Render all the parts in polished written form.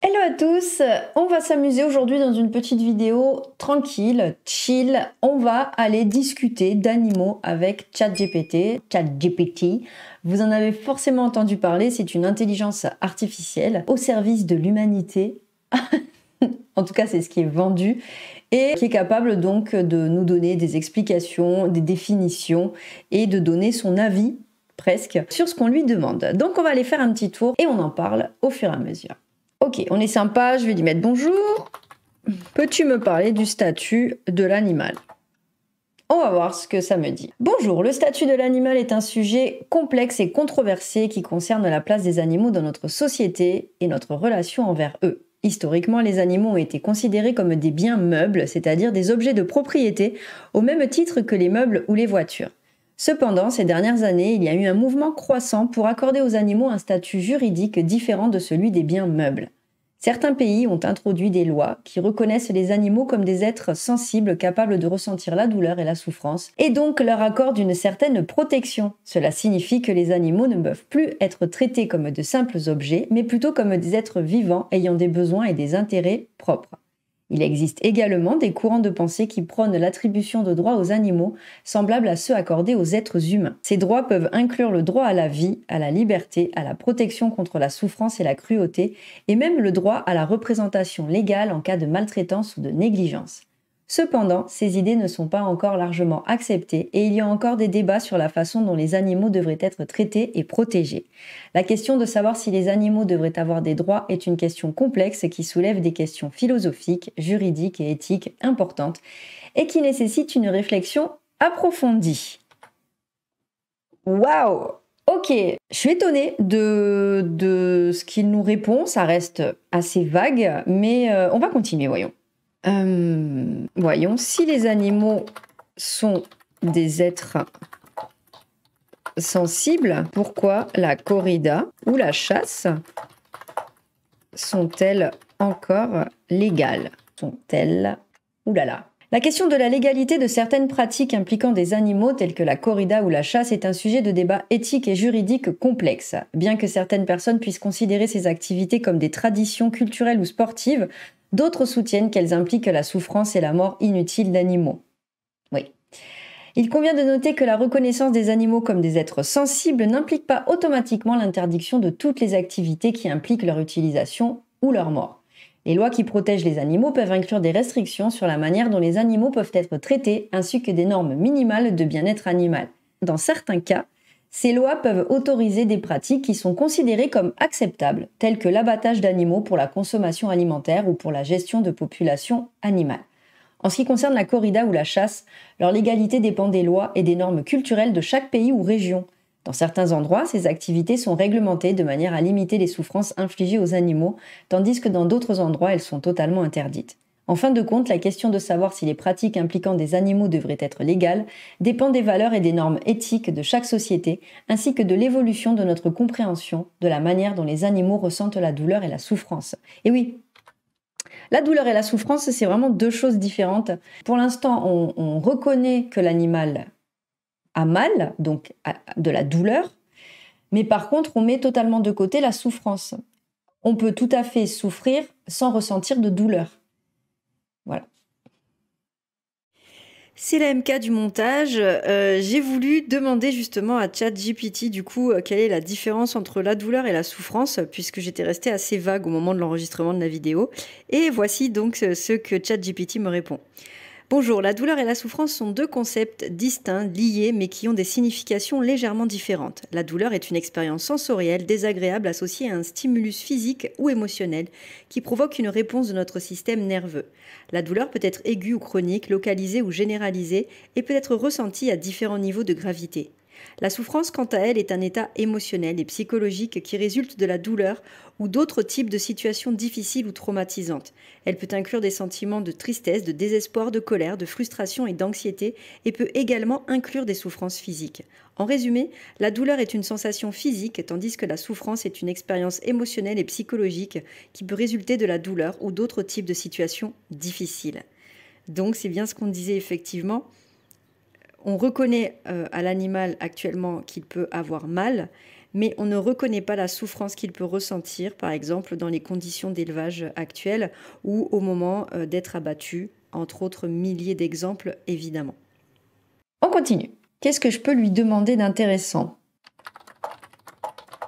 Hello à tous, on va s'amuser aujourd'hui dans une petite vidéo tranquille, chill. On va aller discuter d'animaux avec ChatGPT. ChatGPT, vous en avez forcément entendu parler, c'est une intelligence artificielle au service de l'humanité. En tout cas, c'est ce qui est vendu et qui est capable donc de nous donner des explications, des définitions et de donner son avis presque sur ce qu'on lui demande. Donc on va aller faire un petit tour et on en parle au fur et à mesure. Ok, on est sympa, je vais lui mettre bonjour. Peux-tu me parler du statut de l'animal? On va voir ce que ça me dit. Bonjour, le statut de l'animal est un sujet complexe et controversé qui concerne la place des animaux dans notre société et notre relation envers eux. Historiquement, les animaux ont été considérés comme des biens meubles, c'est-à-dire des objets de propriété, au même titre que les meubles ou les voitures. Cependant, ces dernières années, il y a eu un mouvement croissant pour accorder aux animaux un statut juridique différent de celui des biens meubles. Certains pays ont introduit des lois qui reconnaissent les animaux comme des êtres sensibles capables de ressentir la douleur et la souffrance, et donc leur accordent une certaine protection. Cela signifie que les animaux ne peuvent plus être traités comme de simples objets, mais plutôt comme des êtres vivants ayant des besoins et des intérêts propres. Il existe également des courants de pensée qui prônent l'attribution de droits aux animaux, semblables à ceux accordés aux êtres humains. Ces droits peuvent inclure le droit à la vie, à la liberté, à la protection contre la souffrance et la cruauté, et même le droit à la représentation légale en cas de maltraitance ou de négligence. Cependant, ces idées ne sont pas encore largement acceptées et il y a encore des débats sur la façon dont les animaux devraient être traités et protégés. La question de savoir si les animaux devraient avoir des droits est une question complexe qui soulève des questions philosophiques, juridiques et éthiques importantes et qui nécessite une réflexion approfondie. Waouh! Ok, je suis étonnée de ce qu'il nous répond, ça reste assez vague, mais on va continuer, voyons. Voyons, si les animaux sont des êtres sensibles, pourquoi la corrida ou la chasse sont-elles encore légales? Sont-elles... Oulala. La question de la légalité de certaines pratiques impliquant des animaux tels que la corrida ou la chasse est un sujet de débat éthique et juridique complexe. Bien que certaines personnes puissent considérer ces activités comme des traditions culturelles ou sportives, d'autres soutiennent qu'elles impliquent la souffrance et la mort inutile d'animaux. Oui. Il convient de noter que la reconnaissance des animaux comme des êtres sensibles n'implique pas automatiquement l'interdiction de toutes les activités qui impliquent leur utilisation ou leur mort. Les lois qui protègent les animaux peuvent inclure des restrictions sur la manière dont les animaux peuvent être traités ainsi que des normes minimales de bien-être animal. Dans certains cas, ces lois peuvent autoriser des pratiques qui sont considérées comme acceptables, telles que l'abattage d'animaux pour la consommation alimentaire ou pour la gestion de populations animales. En ce qui concerne la corrida ou la chasse, leur légalité dépend des lois et des normes culturelles de chaque pays ou région. Dans certains endroits, ces activités sont réglementées de manière à limiter les souffrances infligées aux animaux, tandis que dans d'autres endroits, elles sont totalement interdites. En fin de compte, la question de savoir si les pratiques impliquant des animaux devraient être légales dépend des valeurs et des normes éthiques de chaque société, ainsi que de l'évolution de notre compréhension de la manière dont les animaux ressentent la douleur et la souffrance. Et oui, la douleur et la souffrance, c'est vraiment deux choses différentes. Pour l'instant, on reconnaît que l'animal a mal, donc de la douleur, mais par contre, on met totalement de côté la souffrance. On peut tout à fait souffrir sans ressentir de douleur. Voilà. C'est la MK du montage. J'ai voulu demander justement à ChatGPT du coup quelle est la différence entre la douleur et la souffrance, puisque j'étais restée assez vague au moment de l'enregistrement de la vidéo. Et voici donc ce que ChatGPT me répond. Bonjour, la douleur et la souffrance sont deux concepts distincts, liés, mais qui ont des significations légèrement différentes. La douleur est une expérience sensorielle désagréable associée à un stimulus physique ou émotionnel qui provoque une réponse de notre système nerveux. La douleur peut être aiguë ou chronique, localisée ou généralisée et peut être ressentie à différents niveaux de gravité. La souffrance, quant à elle, est un état émotionnel et psychologique qui résulte de la douleur ou d'autres types de situations difficiles ou traumatisantes. Elle peut inclure des sentiments de tristesse, de désespoir, de colère, de frustration et d'anxiété et peut également inclure des souffrances physiques. En résumé, la douleur est une sensation physique tandis que la souffrance est une expérience émotionnelle et psychologique qui peut résulter de la douleur ou d'autres types de situations difficiles. Donc c'est bien ce qu'on disait effectivement. On reconnaît à l'animal actuellement qu'il peut avoir mal, mais on ne reconnaît pas la souffrance qu'il peut ressentir, par exemple dans les conditions d'élevage actuelles ou au moment d'être abattu, entre autres milliers d'exemples évidemment. On continue. Qu'est-ce que je peux lui demander d'intéressant?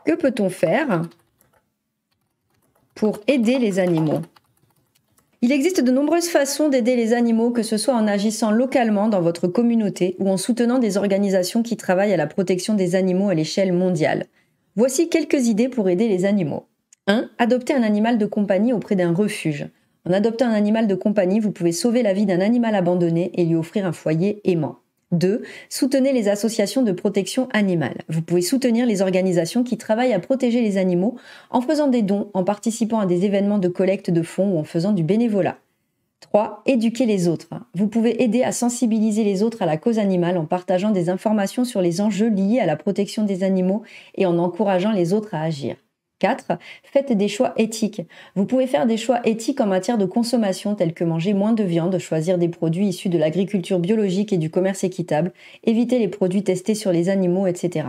Que peut-on faire pour aider les animaux? Il existe de nombreuses façons d'aider les animaux, que ce soit en agissant localement dans votre communauté ou en soutenant des organisations qui travaillent à la protection des animaux à l'échelle mondiale. Voici quelques idées pour aider les animaux. 1. Adopter un animal de compagnie auprès d'un refuge. En adoptant un animal de compagnie, vous pouvez sauver la vie d'un animal abandonné et lui offrir un foyer aimant. 2. Soutenez les associations de protection animale. Vous pouvez soutenir les organisations qui travaillent à protéger les animaux en faisant des dons, en participant à des événements de collecte de fonds ou en faisant du bénévolat. 3. Éduquer les autres. Vous pouvez aider à sensibiliser les autres à la cause animale en partageant des informations sur les enjeux liés à la protection des animaux et en encourageant les autres à agir. 4. Faites des choix éthiques. Vous pouvez faire des choix éthiques en matière de consommation tels que manger moins de viande, choisir des produits issus de l'agriculture biologique et du commerce équitable, éviter les produits testés sur les animaux, etc.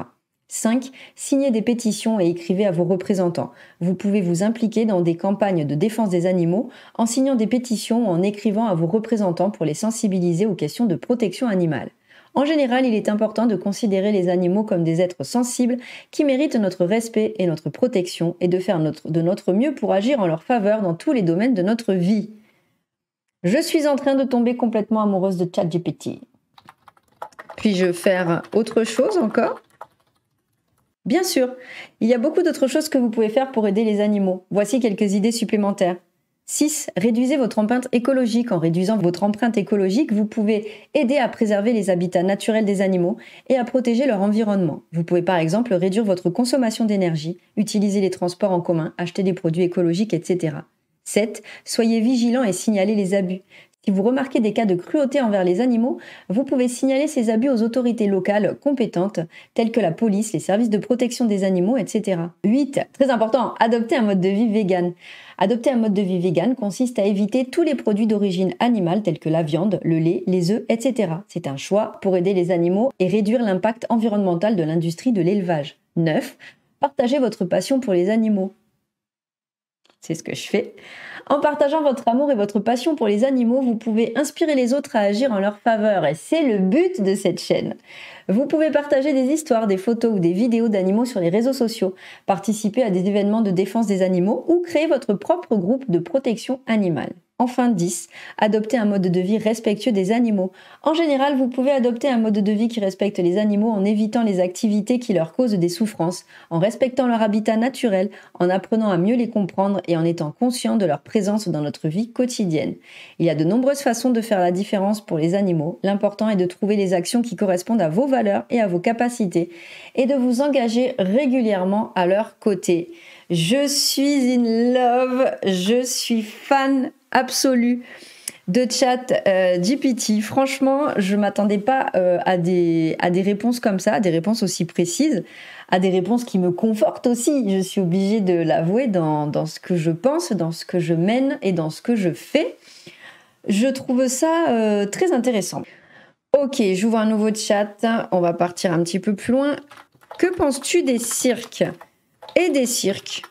5. Signez des pétitions et écrivez à vos représentants. Vous pouvez vous impliquer dans des campagnes de défense des animaux en signant des pétitions ou en écrivant à vos représentants pour les sensibiliser aux questions de protection animale. En général, il est important de considérer les animaux comme des êtres sensibles qui méritent notre respect et notre protection et de faire de notre mieux pour agir en leur faveur dans tous les domaines de notre vie. Je suis en train de tomber complètement amoureuse de ChatGPT. Puis-je faire autre chose encore ? Bien sûr, il y a beaucoup d'autres choses que vous pouvez faire pour aider les animaux. Voici quelques idées supplémentaires. 6. Réduisez votre empreinte écologique. En réduisant votre empreinte écologique, vous pouvez aider à préserver les habitats naturels des animaux et à protéger leur environnement. Vous pouvez par exemple réduire votre consommation d'énergie, utiliser les transports en commun, acheter des produits écologiques, etc. 7. Soyez vigilants et signalez les abus. Si vous remarquez des cas de cruauté envers les animaux, vous pouvez signaler ces abus aux autorités locales compétentes, telles que la police, les services de protection des animaux, etc. 8. Très important, adopter un mode de vie vegan. Adopter un mode de vie vegan consiste à éviter tous les produits d'origine animale tels que la viande, le lait, les œufs, etc. C'est un choix pour aider les animaux et réduire l'impact environnemental de l'industrie de l'élevage. 9. Partagez votre passion pour les animaux. C'est ce que je fais. En partageant votre amour et votre passion pour les animaux, vous pouvez inspirer les autres à agir en leur faveur et c'est le but de cette chaîne. Vous pouvez partager des histoires, des photos ou des vidéos d'animaux sur les réseaux sociaux, participer à des événements de défense des animaux ou créer votre propre groupe de protection animale. Enfin 10. Adopter un mode de vie respectueux des animaux. En général, vous pouvez adopter un mode de vie qui respecte les animaux en évitant les activités qui leur causent des souffrances, en respectant leur habitat naturel, en apprenant à mieux les comprendre et en étant conscient de leur présence dans notre vie quotidienne. Il y a de nombreuses façons de faire la différence pour les animaux. L'important est de trouver les actions qui correspondent à vos valeurs et à vos capacités et de vous engager régulièrement à leur côté. Je suis in love, je suis fan absolue de ChatGPT. Franchement, je ne m'attendais pas à des réponses comme ça, à des réponses aussi précises, à des réponses qui me confortent aussi. Je suis obligée de l'avouer dans ce que je pense, dans ce que je mène et dans ce que je fais. Je trouve ça très intéressant. Ok, j'ouvre un nouveau chat. On va partir un petit peu plus loin. Que penses-tu des cirques et des cirques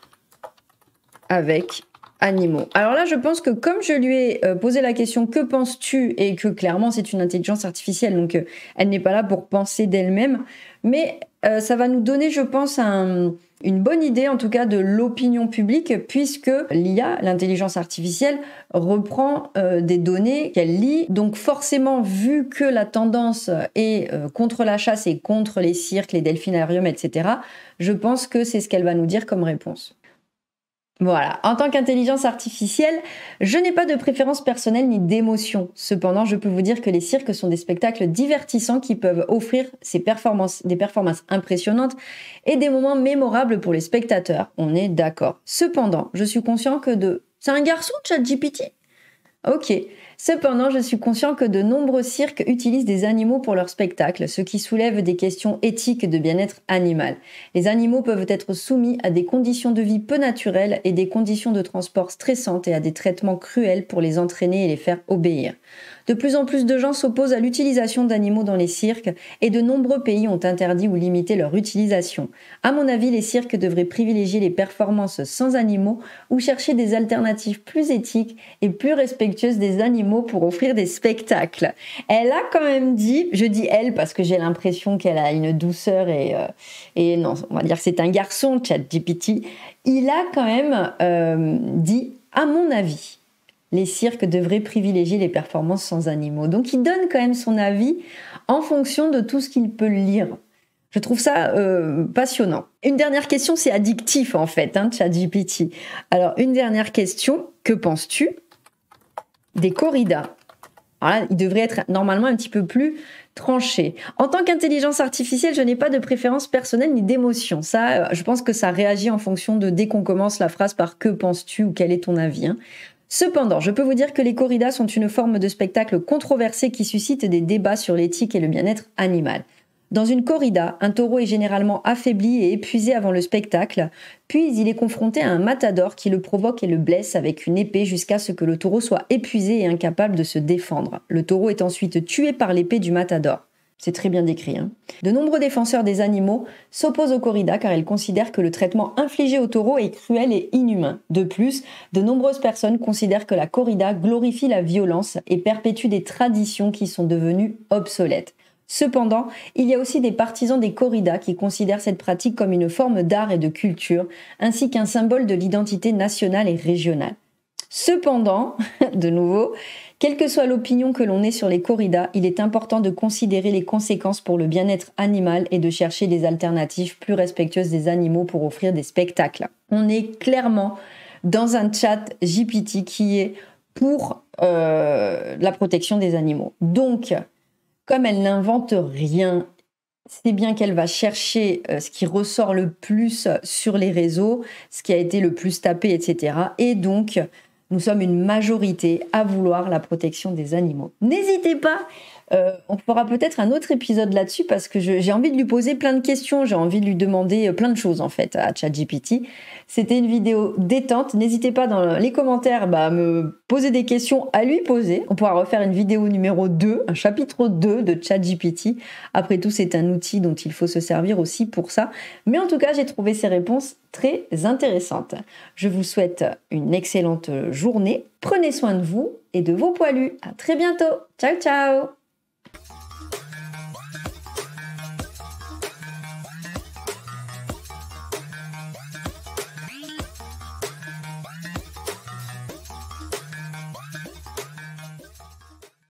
avec animaux? Alors là, je pense que comme je lui ai posé la question « Que penses-tu ?» et que clairement, c'est une intelligence artificielle, donc elle n'est pas là pour penser d'elle-même, mais ça va nous donner, je pense, une bonne idée, en tout cas, de l'opinion publique, puisque l'IA, l'intelligence artificielle, reprend des données qu'elle lit. Donc forcément, vu que la tendance est contre la chasse et contre les cirques, les delphinariums, etc., je pense que c'est ce qu'elle va nous dire comme réponse. Voilà, en tant qu'intelligence artificielle, je n'ai pas de préférence personnelle ni d'émotion. Cependant, je peux vous dire que les cirques sont des spectacles divertissants qui peuvent offrir des performances impressionnantes et des moments mémorables pour les spectateurs. On est d'accord. Cependant, je suis conscient que c'est un garçon, ChatGPT ? Ok. Cependant, je suis conscient que de nombreux cirques utilisent des animaux pour leur spectacle, ce qui soulève des questions éthiques de bien-être animal. Les animaux peuvent être soumis à des conditions de vie peu naturelles et des conditions de transport stressantes et à des traitements cruels pour les entraîner et les faire obéir. De plus en plus de gens s'opposent à l'utilisation d'animaux dans les cirques et de nombreux pays ont interdit ou limité leur utilisation. À mon avis, les cirques devraient privilégier les performances sans animaux ou chercher des alternatives plus éthiques et plus respectueuses des animaux pour offrir des spectacles. Elle a quand même dit, je dis elle parce que j'ai l'impression qu'elle a une douceur et non, on va dire que c'est un garçon, ChatGPT, il a quand même dit, à mon avis, les cirques devraient privilégier les performances sans animaux. Donc il donne quand même son avis en fonction de tout ce qu'il peut lire. Je trouve ça passionnant. Une dernière question, c'est addictif en fait, ChatGPT. Alors une dernière question, que penses-tu des corridas? Alors là, il devrait être normalement un petit peu plus tranché. En tant qu'intelligence artificielle, je n'ai pas de préférence personnelle ni d'émotion. Ça, je pense que ça réagit en fonction de dès qu'on commence la phrase par que penses-tu ou quel est ton avis. Cependant, je peux vous dire que les corridas sont une forme de spectacle controversé qui suscite des débats sur l'éthique et le bien-être animal. Dans une corrida, un taureau est généralement affaibli et épuisé avant le spectacle, puis il est confronté à un matador qui le provoque et le blesse avec une épée jusqu'à ce que le taureau soit épuisé et incapable de se défendre. Le taureau est ensuite tué par l'épée du matador. C'est très bien décrit. De nombreux défenseurs des animaux s'opposent aux corridas car ils considèrent que le traitement infligé au taureau est cruel et inhumain. De plus, de nombreuses personnes considèrent que la corrida glorifie la violence et perpétue des traditions qui sont devenues obsolètes. Cependant, il y a aussi des partisans des corridas qui considèrent cette pratique comme une forme d'art et de culture, ainsi qu'un symbole de l'identité nationale et régionale. Cependant, de nouveau, quelle que soit l'opinion que l'on ait sur les corridas, il est important de considérer les conséquences pour le bien-être animal et de chercher des alternatives plus respectueuses des animaux pour offrir des spectacles. On est clairement dans un chat GPT qui est pour la protection des animaux. Donc, comme elle n'invente rien, c'est bien qu'elle va chercher ce qui ressort le plus sur les réseaux, ce qui a été le plus tapé, etc. Et donc, nous sommes une majorité à vouloir la protection des animaux. N'hésitez pas, on fera peut-être un autre épisode là-dessus parce que j'ai envie de lui poser plein de questions, j'ai envie de lui demander plein de choses en fait à ChatGPT. C'était une vidéo détente, n'hésitez pas dans les commentaires à me poser des questions à lui poser. On pourra refaire une vidéo numéro 2, un chapitre 2 de ChatGPT. Après tout, c'est un outil dont il faut se servir aussi pour ça. Mais en tout cas, j'ai trouvé ces réponses très intéressantes. Je vous souhaite une excellente journée. Prenez soin de vous et de vos poilus. À très bientôt. Ciao, ciao!